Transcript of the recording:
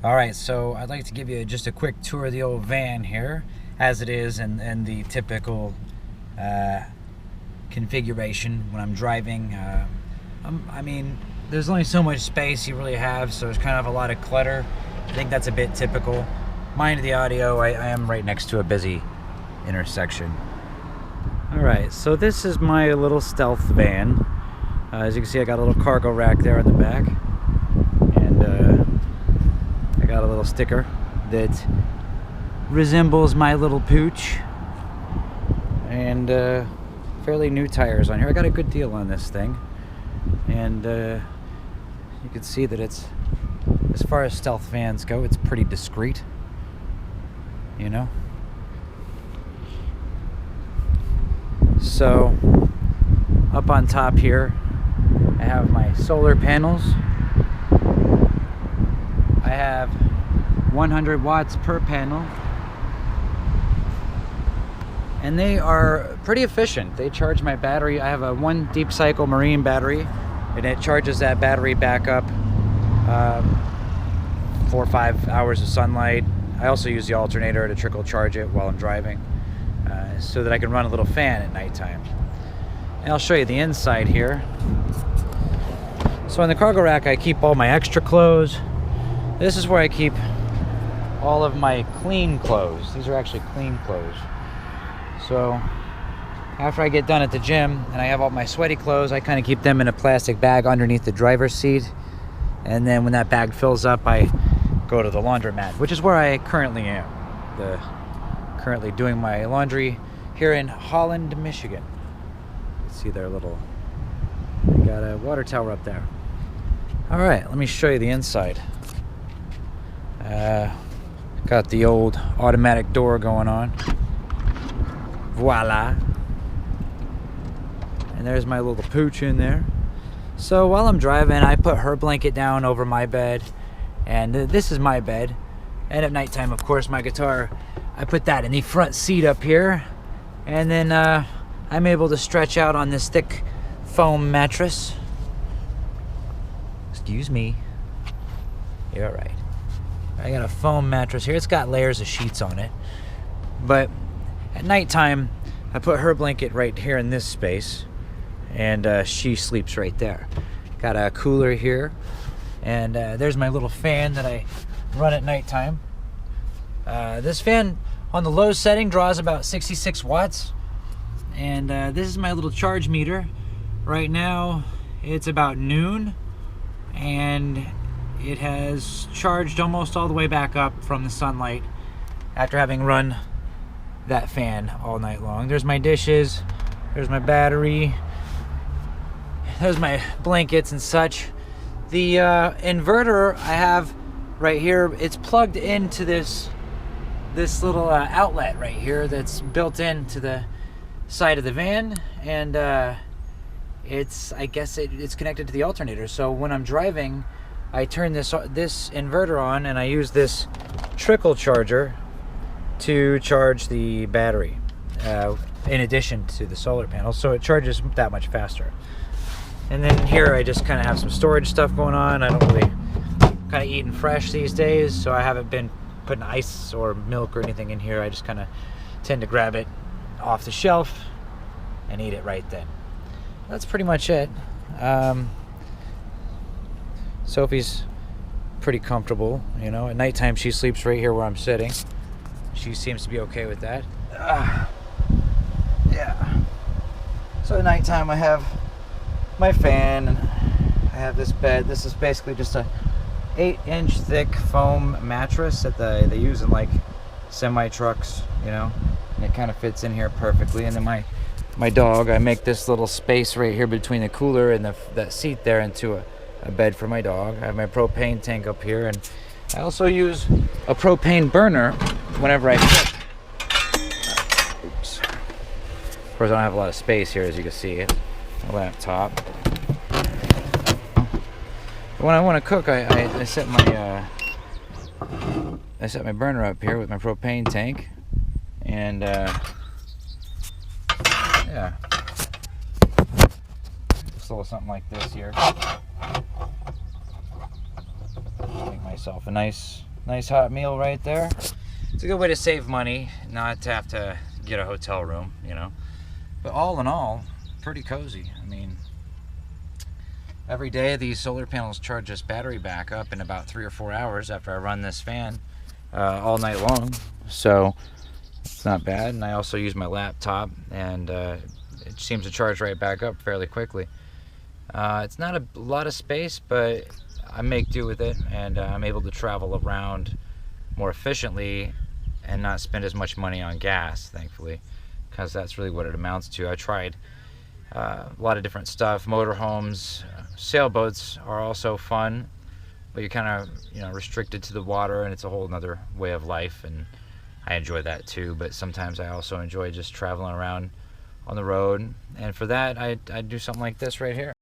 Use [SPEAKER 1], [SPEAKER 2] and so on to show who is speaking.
[SPEAKER 1] Alright, so I'd like to give you just a quick tour of the old van here, as it is, and the typical configuration when I'm driving. I mean, there's only so much space you really have, so there's kind of a lot of clutter. I think that's a bit typical. Mind the audio, I am right next to a busy intersection. Alright, so this is my little stealth van. As you can see, I got a little cargo rack there in the back. And I got a little sticker that resembles my little pooch. And fairly new tires on here. I got a good deal on this thing. And you can see that it's, as far as stealth vans go, it's pretty discreet. You know? So, up on top here, I have my solar panels. I have 100 watts per panel. And they are pretty efficient. They charge my battery. I have a 1 deep cycle marine battery, and it charges that battery back up 4 or 5 hours of sunlight. I also use the alternator to trickle charge it while I'm driving, so that I can run a little fan at nighttime. And I'll show you the inside here. So in the cargo rack, I keep all my extra clothes. This is where I keep all of my clean clothes. These are actually clean clothes. So after I get done at the gym and I have all my sweaty clothes, I kind of keep them in a plastic bag underneath the driver's seat. And then when that bag fills up, I go to the laundromat, which is where I currently am. Currently doing my laundry here in Holland, Michigan. You see their little, they got a water tower up there. All right, let me show you the inside. Got the old automatic door going on. Voila. And there's my little pooch in there. So while I'm driving, I put her blanket down over my bed, and this is my bed. And at nighttime, of course, my guitar, I put that in the front seat up here. And then I'm able to stretch out on this thick foam mattress. Excuse me. You're all right. I got a foam mattress here. It's got layers of sheets on it. But at nighttime, I put her blanket right here in this space, and she sleeps right there. Got a cooler here, and there's my little fan that I run at nighttime. This fan on the low setting draws about 66 watts, and this is my little charge meter. Right now, it's about noon, and it has charged almost all the way back up from the sunlight after having run that fan all night long. There's my dishes, there's my battery, there's my blankets and such. The inverter I have right here, it's plugged into this little outlet right here that's built into the side of the van, and I guess it's connected to the alternator. So when I'm driving, I turn this inverter on, and I use this trickle charger to charge the battery in addition to the solar panel, so it charges that much faster. And then here I just kind of have some storage stuff going on. I don't really kind of eating fresh these days, so I haven't been putting ice or milk or anything in here. I just kind of tend to grab it off the shelf and eat it right then. That's pretty much it. Sophie's pretty comfortable, you know. At nighttime, she sleeps right here where I'm sitting. She seems to be okay with that. Yeah. So at nighttime, I have my fan, and I have this bed. This is basically just a 8-inch thick foam mattress that they use in like semi trucks, you know. And it kind of fits in here perfectly. And then my dog, I make this little space right here between the cooler and that seat there into a bed for my dog. I have my propane tank up here, and I also use a propane burner whenever I cook. Oops. Of course, I don't have a lot of space here, as you can see. A laptop. But when I want to cook, I set my burner up here with my propane tank, and yeah, just a little something like this here. Make myself a nice Nice hot meal right there. It's a good way to save money, not to have to get a hotel room, you know. But all in all, pretty cozy. I mean, every day these solar panels charge this battery back up in about 3 or 4 hours after I run this fan all night long. So it's not bad. And I also use my laptop, and it seems to charge right back up fairly quickly. It's not a lot of space, but I make do with it, and I'm able to travel around more efficiently and not spend as much money on gas, thankfully, because that's really what it amounts to. I tried a lot of different stuff. Motorhomes, sailboats are also fun, but you're kind of restricted to the water, and it's a whole another way of life, and I enjoy that too. But sometimes I also enjoy just traveling around on the road, and for that I do something like this right here.